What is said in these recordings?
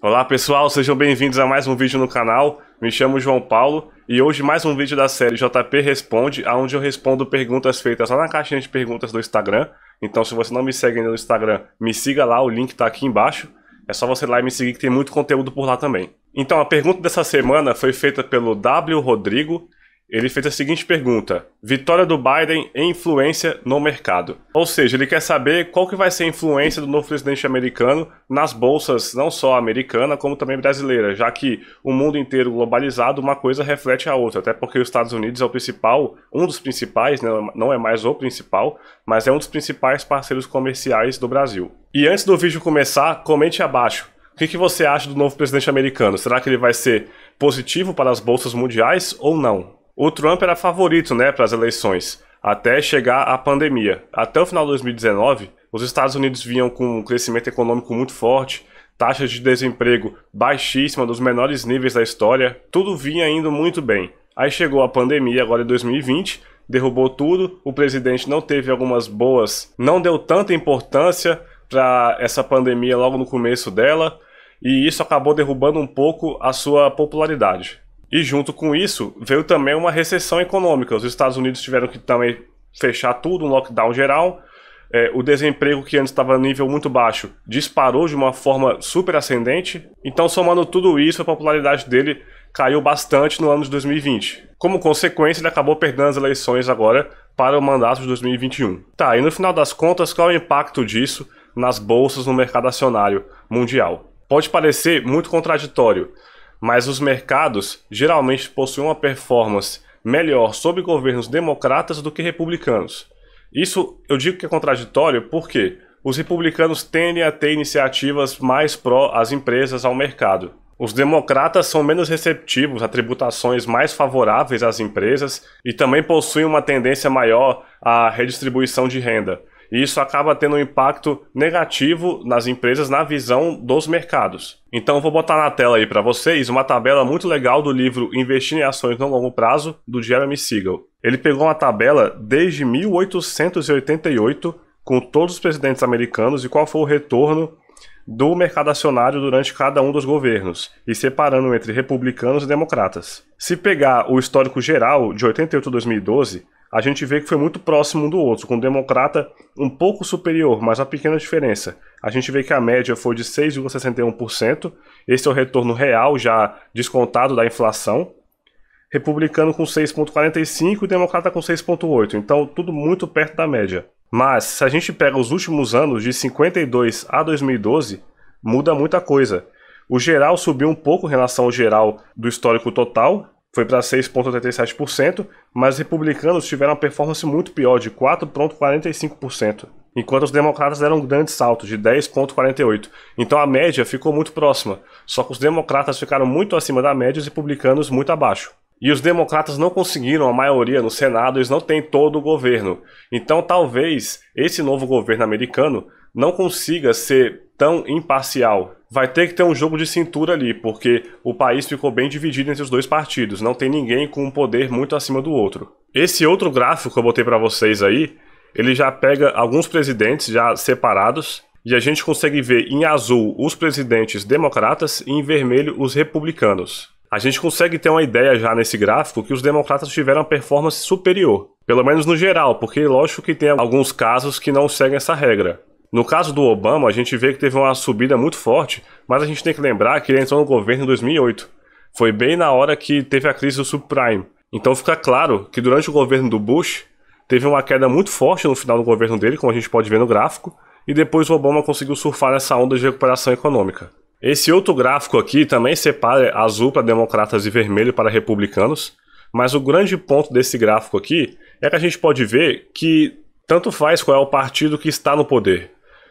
Olá pessoal, sejam bem-vindos a mais um vídeo no canal. Me chamo João Paulo e hoje mais um vídeo da série JP Responde, onde eu respondo perguntas feitas lá na caixinha de perguntas do Instagram. Então se você não me segue ainda no Instagram, me siga lá, o link tá aqui embaixo. É só você ir lá e me seguir que tem muito conteúdo por lá também. Então a pergunta dessa semana foi feita pelo W. Rodrigo. Ele fez a seguinte pergunta: vitória do Biden e influência no mercado. Ou seja, ele quer saber qual que vai ser a influência do novo presidente americano nas bolsas, não só americana, como também brasileira, já que o mundo inteiro globalizado, uma coisa reflete a outra, até porque os Estados Unidos é o principal, um dos principais, né, não é mais o principal, mas é um dos principais parceiros comerciais do Brasil. E antes do vídeo começar, comente abaixo. O que você acha do novo presidente americano? Será que ele vai ser positivo para as bolsas mundiais ou não? O Trump era favorito, para as eleições, até chegar a pandemia. Até o final de 2019, os Estados Unidos vinham com um crescimento econômico muito forte, taxa de desemprego baixíssima, dos menores níveis da história, tudo vinha indo muito bem. Aí chegou a pandemia agora em 2020, derrubou tudo, o presidente não teve algumas boas, não deu tanta importância para essa pandemia logo no começo dela, e isso acabou derrubando um pouco a sua popularidade. E junto com isso, veio também uma recessão econômica. Os Estados Unidos tiveram que também fechar tudo, um lockdown geral. O desemprego, que antes estava a nível muito baixo, disparou de uma forma super ascendente. Então, somando tudo isso, a popularidade dele caiu bastante no ano de 2020. Como consequência, ele acabou perdendo as eleições agora para o mandato de 2021. Tá, e no final das contas, qual é o impacto disso nas bolsas no mercado acionário mundial? Pode parecer muito contraditório, mas os mercados geralmente possuem uma performance melhor sob governos democratas do que republicanos. Isso eu digo que é contraditório porque os republicanos tendem a ter iniciativas mais pró às empresas, ao mercado. Os democratas são menos receptivos a tributações mais favoráveis às empresas e também possuem uma tendência maior à redistribuição de renda. E isso acaba tendo um impacto negativo nas empresas na visão dos mercados. Então eu vou botar na tela aí para vocês uma tabela muito legal do livro Investir em Ações no Longo Prazo, do Jeremy Siegel. Ele pegou uma tabela desde 1888 com todos os presidentes americanos e qual foi o retorno do mercado acionário durante cada um dos governos, e separando entre republicanos e democratas. Se pegar o histórico geral de 88 a 2012, a gente vê que foi muito próximo um do outro, com o democrata um pouco superior, mas uma pequena diferença. A gente vê que a média foi de 6,61%, esse é o retorno real já descontado da inflação. Republicano com 6,45% e democrata com 6,8%, então tudo muito perto da média. Mas se a gente pega os últimos anos, de 52 a 2012, muda muita coisa. O geral subiu um pouco em relação ao geral do histórico total, foi para 6,87%, mas os republicanos tiveram uma performance muito pior, de 4,45%, enquanto os democratas deram um grande salto, de 10,48%. Então a média ficou muito próxima, só que os democratas ficaram muito acima da média e os republicanos muito abaixo. E os democratas não conseguiram a maioria no Senado, eles não têm todo o governo. Então talvez esse novo governo americano não consiga ser tão imparcial. Vai ter que ter um jogo de cintura ali, porque o país ficou bem dividido entre os dois partidos, não tem ninguém com um poder muito acima do outro. Esse outro gráfico que eu botei para vocês aí, ele já pega alguns presidentes já separados, e a gente consegue ver em azul os presidentes democratas e em vermelho os republicanos. A gente consegue ter uma ideia já nesse gráfico que os democratas tiveram uma performance superior, pelo menos no geral, porque lógico que tem alguns casos que não seguem essa regra. No caso do Obama, a gente vê que teve uma subida muito forte, mas a gente tem que lembrar que ele entrou no governo em 2008. Foi bem na hora que teve a crise do subprime. Então fica claro que durante o governo do Bush, teve uma queda muito forte no final do governo dele, como a gente pode ver no gráfico, e depois o Obama conseguiu surfar nessa onda de recuperação econômica. Esse outro gráfico aqui também separa azul para democratas e vermelho para republicanos, mas o grande ponto desse gráfico aqui é que a gente pode ver que tanto faz qual é o partido que está no poder.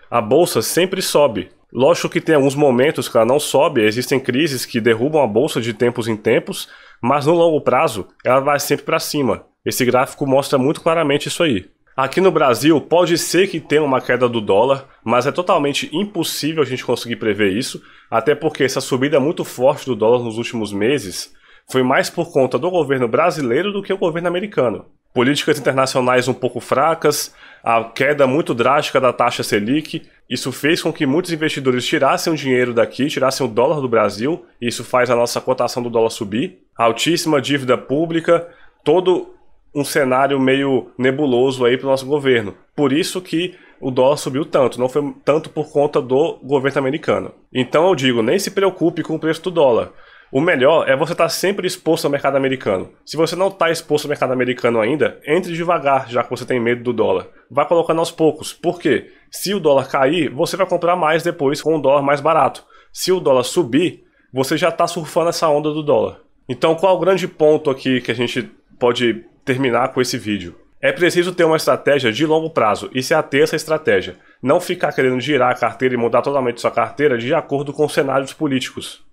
A bolsa sempre sobe. Lógico que tem alguns momentos que ela não sobe, existem crises que derrubam a bolsa de tempos em tempos, mas no longo prazo ela vai sempre para cima. Esse gráfico mostra muito claramente isso aí. Aqui no Brasil pode ser que tenha uma queda do dólar, mas é totalmente impossível a gente conseguir prever isso, até porque essa subida muito forte do dólar nos últimos meses foi mais por conta do governo brasileiro do que o governo americano. políticas internacionais um pouco fracas, a queda muito drástica da taxa Selic. Isso fez com que muitos investidores tirassem o dinheiro daqui, tirassem o dólar do Brasil, e isso faz a nossa cotação do dólar subir. A altíssima dívida pública, todo um cenário meio nebuloso aí para o nosso governo. Por isso que o dólar subiu tanto, não foi tanto por conta do governo americano. Então eu digo, nem se preocupe com o preço do dólar. O melhor é você estar sempre exposto ao mercado americano. Se você não está exposto ao mercado americano ainda, entre devagar, já que você tem medo do dólar. Vai colocando aos poucos. Por quê? Se o dólar cair, você vai comprar mais depois com um dólar mais barato. Se o dólar subir, você já está surfando essa onda do dólar. Então qual é o grande ponto aqui que a gente pode terminar com esse vídeo? É preciso ter uma estratégia de longo prazo e se ater a essa estratégia. Não ficar querendo girar a carteira e mudar totalmente sua carteira de acordo com cenários políticos.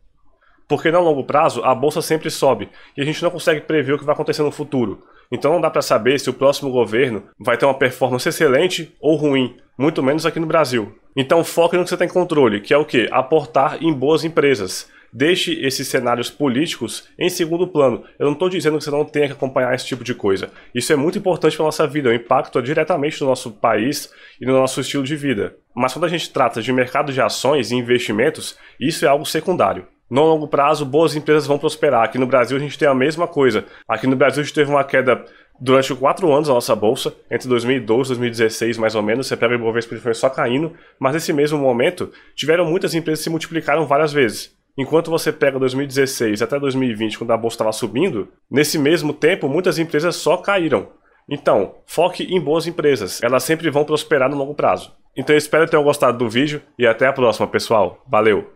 Porque no longo prazo a bolsa sempre sobe e a gente não consegue prever o que vai acontecer no futuro. Então não dá para saber se o próximo governo vai ter uma performance excelente ou ruim, muito menos aqui no Brasil. Então foque no que você tem controle, que é o quê? Aportar em boas empresas. Deixe esses cenários políticos em segundo plano. Eu não estou dizendo que você não tenha que acompanhar esse tipo de coisa. Isso é muito importante para a nossa vida, o impacto é diretamente no nosso país e no nosso estilo de vida. Mas quando a gente trata de mercado de ações e investimentos, isso é algo secundário. No longo prazo, boas empresas vão prosperar. Aqui no Brasil a gente tem a mesma coisa. Aqui no Brasil a gente teve uma queda durante 4 anos da nossa bolsa, entre 2012 e 2016 mais ou menos. Você pega o Ibovespa, foi só caindo, mas nesse mesmo momento tiveram muitas empresas que se multiplicaram várias vezes. Enquanto você pega 2016 até 2020, quando a bolsa estava subindo, nesse mesmo tempo muitas empresas só caíram. Então, foque em boas empresas, elas sempre vão prosperar no longo prazo. Então eu espero que tenham gostado do vídeo e até a próxima, pessoal. Valeu!